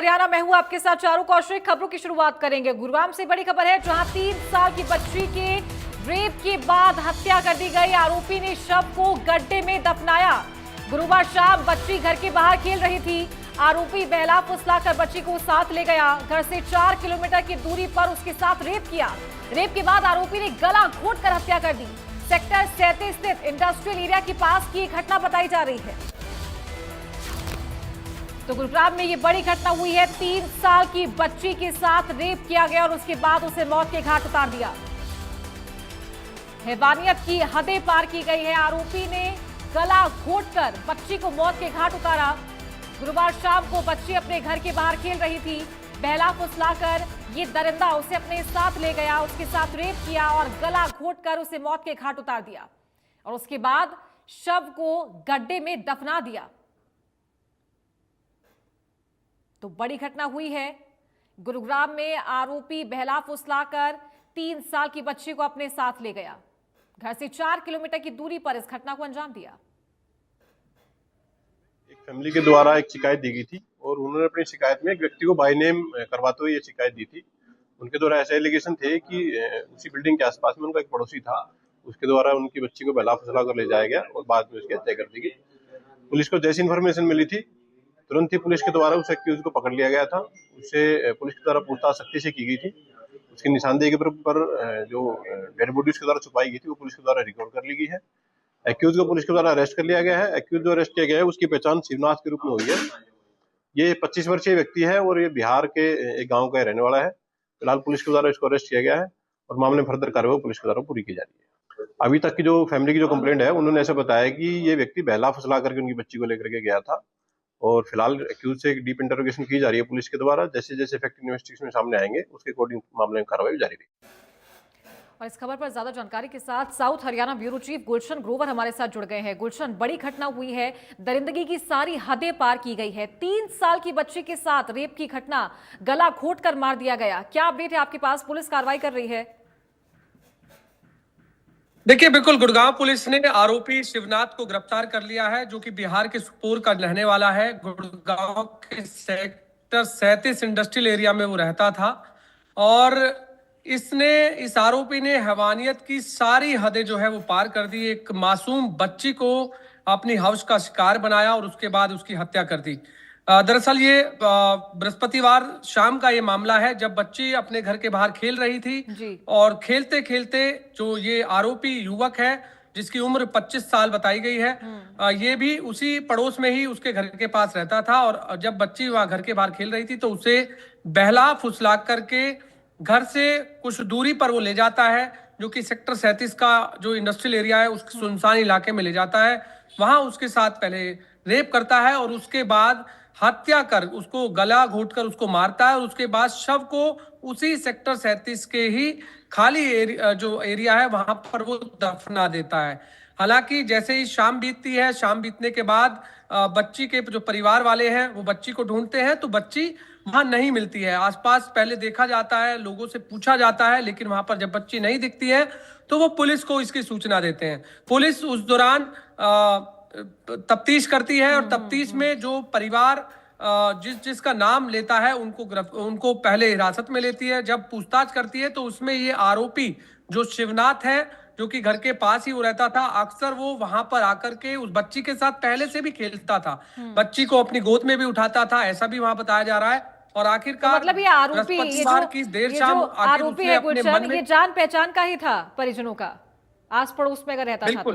हरियाणा में हूं आपके साथ चारू कौशिक। खबरों की शुरुआत करेंगे गुरुग्राम से। बड़ी खबर है जहां 3 साल की बच्ची के रेप के बाद हत्या कर दी गई। आरोपी ने शव को गड्ढे में दफनाया। गुरुवार शाम बच्ची घर के बाहर खेल रही थी। आरोपी बहला फुसलाकर बच्ची को साथ ले गया। घर से 4 किलोमीटर की दूरी पर उसके साथ रेप किया। रेप के बाद आरोपी ने गला घोंटकर हत्या कर दी। सेक्टर 37 स्थित इंडस्ट्रियल एरिया के पास की घटना बताई जा रही है। तो गुरुग्राम में ये बड़ी घटना हुई है। 3 साल की बच्ची के साथ रेप किया गया और उसके बाद उसे मौत के घाट उतार दिया। हैवानियत की हदें पार की गई है। आरोपी ने गला घोंटकर बच्ची को मौत के घाट उतारा। गुरुवार शाम को बच्ची अपने घर के बाहर खेल रही थी। बहला फुसलाकर ये दरिंदा उसे अपने साथ ले गया, उसके साथ रेप किया और गला घोंटकर उसे मौत के घाट उतार दिया और उसके बाद शव को गड्ढे में दफना दिया। तो बड़ी घटना हुई है गुरुग्राम में। आरोपी बहला फुसलाकर 3 साल की बच्ची को अपने साथ ले गया। घर से 4 किलोमीटर की दूरी पर इस घटना को अंजाम दिया। एक फैमिली के द्वारा एक शिकायत दी गई थी और उन्होंने अपनी शिकायत में एक व्यक्ति को बाय नेम करवाते हुए ये शिकायत दी थी। उनके द्वारा ऐसे एलिगेशन थे कि उसी बिल्डिंग के आसपास में उनका एक पड़ोसी था, उसके द्वारा उनकी बच्ची को बहला फुसला कर ले जाया गया और बाद में उसकी हत्या कर दी गई। पुलिस को जैसी इन्फॉर्मेशन मिली थी तुरंत ही पुलिस के द्वारा उस एक्यूज को पकड़ लिया गया था। उससे पुलिस के द्वारा पूछताछ सख्ती से की गई थी। उसकी निशानदेही के पर जो डेड बॉडी उसके द्वारा छुपाई गई थी वो पुलिस के द्वारा रिकवर कर ली गई है। एक्यूज को पुलिस के द्वारा अरेस्ट कर लिया गया है। एक्यूज जो अरेस्ट किया गया है उसकी पहचान शिवनाथ के रूप में हुई है। ये 25 वर्षीय व्यक्ति है और ये बिहार के एक गांव का रहने वाला है। फिलहाल पुलिस के द्वारा इसको अरेस्ट किया गया है और मामले में फर्दर कार्रवाई पुलिस के द्वारा पूरी की जा रही है। अभी तक की जो फैमिली की जो कंप्लेंट है उन्होंने ऐसा बताया कि ये व्यक्ति बहला फुसला करके उनकी बच्ची को लेकर के गया था और फिलहाल एक्यूज से डीप इंटरोगेशन की जा रही है पुलिस के द्वारा। जैसे जैसे फैक्ट इन्वेस्टिगेशन सामने आएंगे उसके अकॉर्डिंग मामले में कार्रवाई जारी रहेगी। और इस खबर पर ज्यादा जानकारी के साथ south Haryana bureau chief Gulshan Grover हमारे साथ जुड़ गए हैं। गुलशन, बड़ी घटना हुई है, दरिंदगी की सारी हदें पार की गई है। 3 साल की बच्ची के साथ रेप की घटना, गला घोंटकर मार दिया गया। क्या अपडेट है आपके पास? पुलिस कार्रवाई कर रही है? देखिए, बिल्कुल गुड़गांव पुलिस ने आरोपी शिवनाथ को गिरफ्तार कर लिया है, जो कि बिहार के सुपोर का रहने वाला है। गुड़गांव के सेक्टर 37 इंडस्ट्रियल एरिया में वो रहता था और इस आरोपी ने हैवानियत की सारी हदें जो है वो पार कर दी। एक मासूम बच्ची को अपनी हवस का शिकार बनाया और उसके बाद उसकी हत्या कर दी। दरअसल ये बृहस्पतिवार शाम का ये मामला है, जब बच्ची अपने घर के बाहर खेल रही थी और खेलते खेलते जो ये आरोपी युवक है जिसकी उम्र 25 साल बताई गई है, ये भी उसी पड़ोस में ही उसके घर के पास रहता था और जब बच्ची वहां घर के बाहर खेल रही थी तो उसे बहला फुसला करके घर से कुछ दूरी पर वो ले जाता है, जो कि सेक्टर 37 का जो इंडस्ट्रियल एरिया है उसके सुनसान इलाके में ले जाता है। वहां उसके साथ पहले रेप करता है और उसके बाद हत्या कर उसको गला घोंटकर उसको मारता है और उसके बाद शव को उसी सेक्टर 37 के ही खाली जो एरिया है वहां पर वो दफना देता है। हालांकि जैसे ही शाम बीतती है, शाम बीतने के बाद बच्ची के जो परिवार वाले हैं वो बच्ची को ढूंढते हैं तो बच्ची वहां नहीं मिलती है। आसपास पहले देखा जाता है, लोगों से पूछा जाता है, लेकिन वहां पर जब बच्ची नहीं दिखती है तो वो पुलिस को इसकी सूचना देते हैं। पुलिस उस दौरान तफ्तीश करती है और तफ्तीश में जो परिवार जिसका नाम लेता है उनको पहले हिरासत में लेती है। जब पूछताछ करती है तो उसमें ये आरोपी जो शिवनाथ है, जो कि घर के पास ही वो रहता था, अक्सर वो वहां पर आकर के उस बच्ची के साथ पहले से भी खेलता था, बच्ची को अपनी गोद में भी उठाता था, ऐसा भी वहां बताया जा रहा है। और आखिरकार मतलब ये आरोपी, आरोपी है गुलशन, ये जान पहचान का ही था परिजनों का, आस पड़ोस में अगर रहता था तो।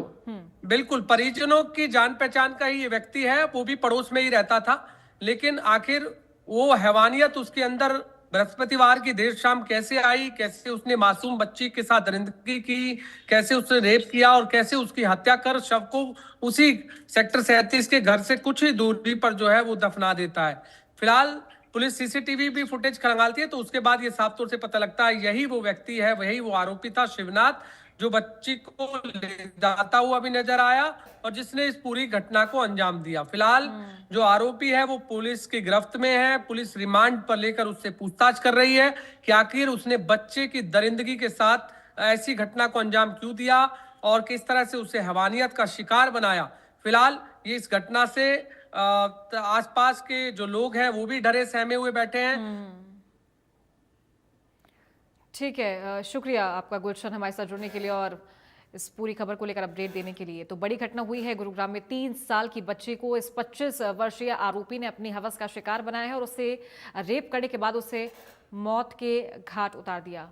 बिल्कुल परिजनों की जान पहचान का ही ये व्यक्ति है, वो भी पड़ोस में ही रहता था। लेकिन आखिर वो हैवानियत उसके अंदर बृहस्पतिवार की देर शाम कैसे आई, कैसे उसने मासूम बच्ची के साथ दरिंदगी की, कैसे उसने रेप किया और कैसे उसकी हत्या कर शव को उसी सेक्टर 37 के घर से कुछ ही दूरी पर जो है वो दफना देता है। फिलहाल पुलिस सीसीटीवी भी फुटेज खंगालती है तो उसके बाद ये साफ तौर से पता लगता है यही वो व्यक्ति है, वही वो आरोपी था शिवनाथ, जो बच्ची को ले जाता हुआ भी नजर आया और जिसने इस पूरी घटना को अंजाम दिया। फिलहाल जो आरोपी है वो पुलिस की गिरफ्त में है। पुलिस रिमांड पर लेकर उससे पूछताछ कर रही है कि आखिर उसने बच्चे की दरिंदगी के साथ ऐसी घटना को अंजाम क्यों दिया और किस तरह से उसे हैवानियत का शिकार बनाया। फिलहाल ये इस घटना से आसपास के जो लोग हैं वो भी डरे सहमे हुए बैठे हैं। ठीक है, शुक्रिया आपका गुलशन हमारे साथ जुड़ने के लिए और इस पूरी खबर को लेकर अपडेट देने के लिए। तो बड़ी घटना हुई है गुरुग्राम में। 3 साल की बच्ची को इस 25 वर्षीय आरोपी ने अपनी हवस का शिकार बनाया है और उसे रेप करने के बाद उसे मौत के घाट उतार दिया।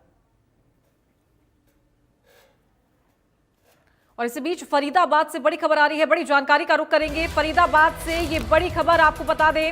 और इसी बीच फरीदाबाद से बड़ी खबर आ रही है, बड़ी जानकारी का रुख करेंगे। फरीदाबाद से ये बड़ी खबर आपको बता दें